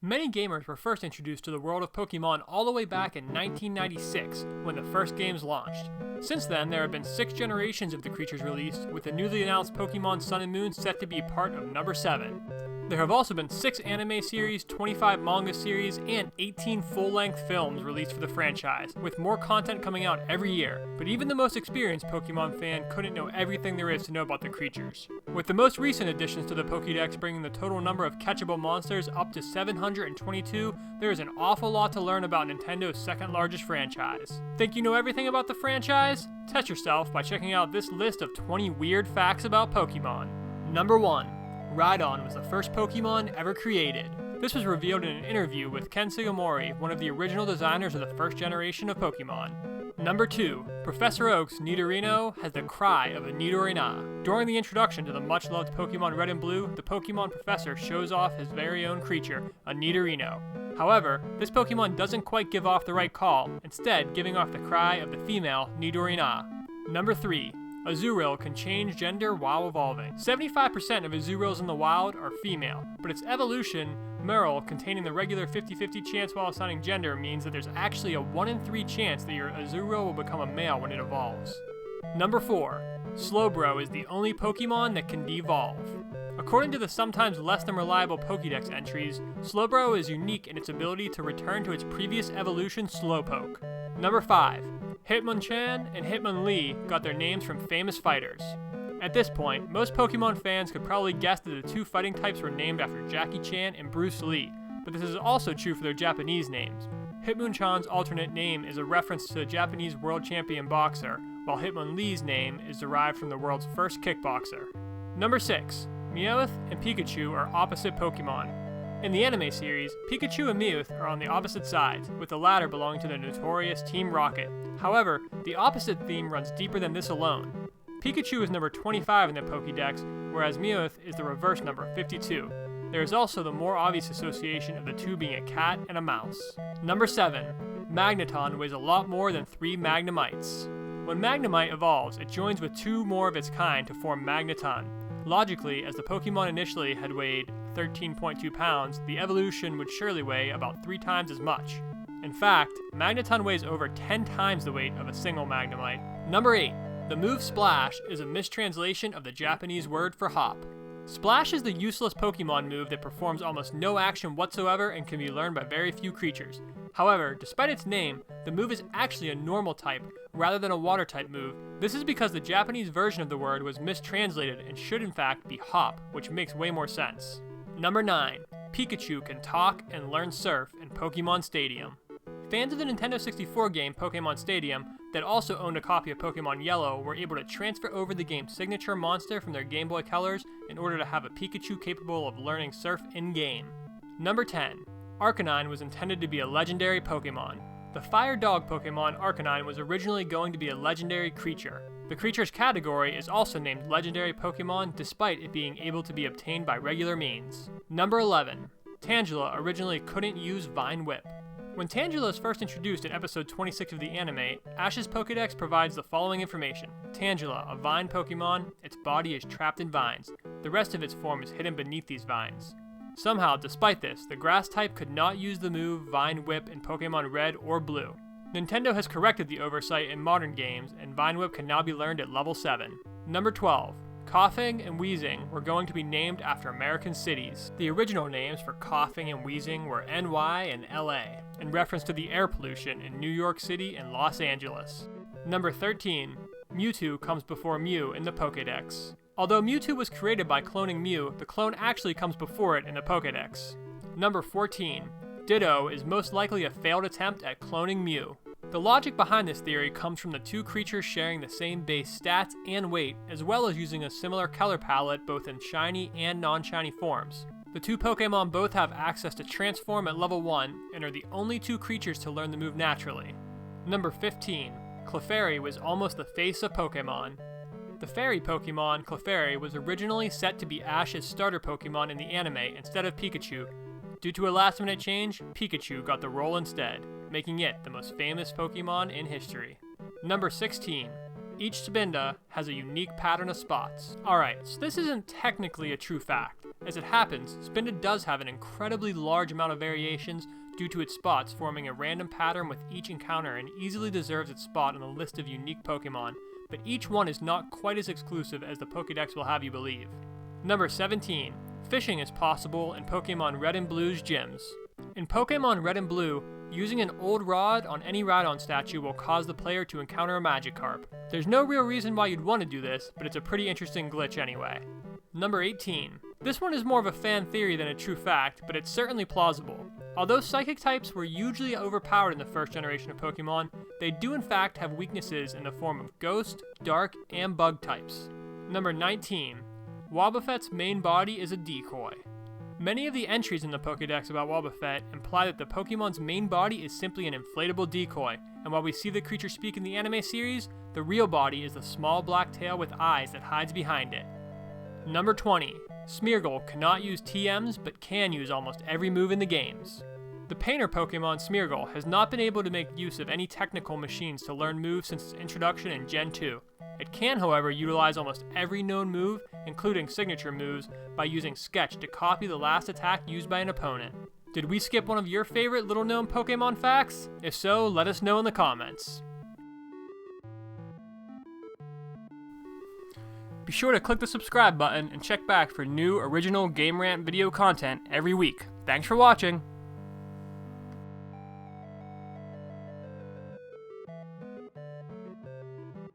Many gamers were first introduced to the world of Pokemon all the way back in 1996, when the first games launched. Since then, there have been 6 generations of the creatures released, with the newly announced Pokemon Sun and Moon set to be part of number 7. There have also been 6 anime series, 25 manga series, and 18 full-length films released for the franchise, with more content coming out every year. But even the most experienced Pokemon fan couldn't know everything there is to know about the creatures. With the most recent additions to the Pokédex bringing the total number of catchable monsters up to 722, there is an awful lot to learn about Nintendo's second largest franchise. Think you know everything about the franchise? Test yourself by checking out this list of 20 weird facts about Pokemon. Number 1. Rhydon was the first Pokemon ever created. This was revealed in an interview with Ken Sugimori, one of the original designers of the first generation of Pokemon. Number 2. Professor Oak's Nidorino has the cry of a Nidorina. During the introduction to the much-loved Pokemon Red and Blue, the Pokemon Professor shows off his very own creature, a Nidorino. However, this Pokemon doesn't quite give off the right call, instead giving off the cry of the female Nidorina. Number 3. Azurill can change gender while evolving. 75% of Azurils in the wild are female, but its evolution, Merle, containing the regular 50-50 chance while assigning gender, means that there's actually a 1 in 3 chance that your Azurill will become a male when it evolves. Number 4. Slowbro is the only Pokemon that can devolve. According to the sometimes less than reliable Pokédex entries, Slowbro is unique in its ability to return to its previous evolution, Slowpoke. Number 5. Hitmonchan and Hitmonlee got their names from famous fighters. At this point, most Pokemon fans could probably guess that the 2 fighting types were named after Jackie Chan and Bruce Lee, but this is also true for their Japanese names. Hitmonchan's alternate name is a reference to a Japanese world champion boxer, while Hitmonlee's name is derived from the world's first kickboxer. Number 6. Meowth and Pikachu are opposite Pokemon. In the anime series, Pikachu and Meowth are on the opposite sides, with the latter belonging to the notorious Team Rocket. However, the opposite theme runs deeper than this alone. Pikachu is number 25 in the Pokédex, whereas Meowth is the reverse number, 52. There is also the more obvious association of the two being a cat and a mouse. Number 7. Magneton weighs a lot more than 3 Magnemites. When Magnemite evolves, it joins with 2 more of its kind to form Magneton. Logically, as the Pokemon initially had weighed 13.2 pounds, the evolution would surely weigh about 3 times as much. In fact, Magneton weighs over 10 times the weight of a single Magnemite. Number 8. The move Splash is a mistranslation of the Japanese word for hop. Splash is the useless Pokemon move that performs almost no action whatsoever and can be learned by very few creatures. However, despite its name, the move is actually a normal type rather than a water type move. This is because the Japanese version of the word was mistranslated and should in fact be hop, which makes way more sense. Number 9. Pikachu can talk and learn surf in Pokemon Stadium. Fans of the Nintendo 64 game Pokemon Stadium that also owned a copy of Pokemon Yellow were able to transfer over the game's signature monster from their Game Boy Colors in order to have a Pikachu capable of learning surf in-game. Number 10. Arcanine was intended to be a legendary Pokemon. The Fire Dog Pokemon Arcanine was originally going to be a legendary creature. The creature's category is also named Legendary Pokemon despite it being able to be obtained by regular means. Number 11. Tangela originally couldn't use Vine Whip. When Tangela is first introduced in episode 26 of the anime, Ash's Pokédex provides the following information. Tangela, a vine Pokemon, its body is trapped in vines. The rest of its form is hidden beneath these vines. Somehow, despite this, the grass type could not use the move Vine Whip in Pokemon Red or Blue. Nintendo has corrected the oversight in modern games, and Vine Whip can now be learned at level 7. Number 12. Coughing and Wheezing were going to be named after American cities. The original names for Coughing and Wheezing were NY and LA, in reference to the air pollution in New York City and Los Angeles. Number 13. Mewtwo comes before Mew in the Pokédex. Although Mewtwo was created by cloning Mew, the clone actually comes before it in the Pokédex. Number 14. Ditto is most likely a failed attempt at cloning Mew. The logic behind this theory comes from the 2 creatures sharing the same base stats and weight, as well as using a similar color palette both in shiny and non-shiny forms. The 2 Pokemon both have access to Transform at level 1 and are the only 2 creatures to learn the move naturally. Number 15. Clefairy was almost the face of Pokemon. The fairy Pokemon Clefairy was originally set to be Ash's starter Pokemon in the anime instead of Pikachu. Due to a last-minute change, Pikachu got the role instead, making it the most famous Pokemon in history. Number 16. Each Spinda has a unique pattern of spots. Alright, so this isn't technically a true fact. As it happens, Spinda does have an incredibly large amount of variations due to its spots forming a random pattern with each encounter and easily deserves its spot on the list of unique Pokemon, but each one is not quite as exclusive as the Pokédex will have you believe. Number 17. Fishing is possible in Pokemon Red and Blue's gyms. In Pokemon Red and Blue, using an old rod on any Rhydon statue will cause the player to encounter a Magikarp. There's no real reason why you'd want to do this, but it's a pretty interesting glitch anyway. Number 18. This one is more of a fan theory than a true fact, but it's certainly plausible. Although Psychic types were usually overpowered in the first generation of Pokemon, they do in fact have weaknesses in the form of Ghost, Dark, and Bug types. Number 19. Wobbuffet's main body is a decoy. Many of the entries in the Pokédex about Wobbuffet imply that the Pokemon's main body is simply an inflatable decoy, and while we see the creature speak in the anime series, the real body is the small black tail with eyes that hides behind it. Number 20. Smeargle cannot use TMs, but can use almost every move in the games. The painter Pokemon Smeargle has not been able to make use of any technical machines to learn moves since its introduction in Gen 2. It can, however, utilize almost every known move, including signature moves, by using Sketch to copy the last attack used by an opponent. Did we skip one of your favorite little-known Pokemon facts? If so, let us know in the comments. Be sure to click the subscribe button and check back for new original Game Rant video content every week. Thanks for watching!